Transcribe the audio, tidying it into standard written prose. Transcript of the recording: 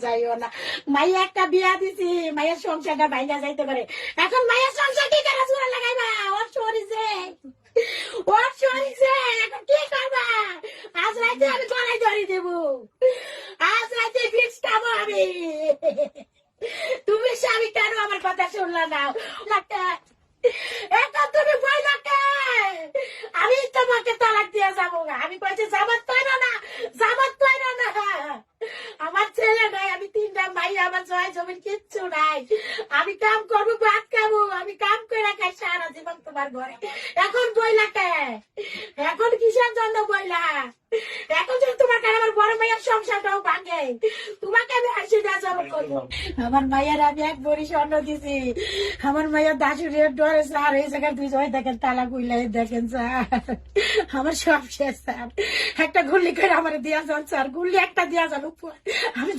যাইও না, মাইয়া একটা বিয়া দিছি, মায়ের সংসারটা ভাইঙ্গা যাইতে পারে। এখন মায়ের সংসার কি করে জোড়া লাগাইবা? ওর শরীরে এখন কি করবা? আজ রাতে আমি গলায় ধরে দেবো, আজ রাতে বিষ খাবো আমি। তুমি স্বামী কেন আমার কথা শুনলা না? এখন তুমি বইলাকে আমি তোমাকে তালাক দিয়ে যাবো না। আমি কইছি জামাত পাইরো না, জামাত পাইরো না। আমার ছেলে নাই, আমি তিনটা মাইয়া, আমার জয় জমিন কিচ্ছু নাই। আমি কাম করবো, ভাত খাবো, আমি কাম করে খাই সারা জীবন তোমার ঘরে। এখন বইলা কে? এখন কিসের জন্য বইলা? এখন যদি তোমার কারণে আমার বড় মাইয়ার সংসারটাও ভাঙে, তোমাকে আমি হাসি না জব করবো। আমার মাইয়ার আমি এক বড়ি স্বর্ণ দিছি, আমার মাইয়ার দাসুরের ডরে স্যার এই জায়গায় দুই জয় দেখেন তালা গুইলাই দেখেন স্যার, আমার সব শেষ স্যার। একটা গুল্লি করে আমার দিয়া যান স্যার, গুল্লি একটা দিয়া যান উপর। আমি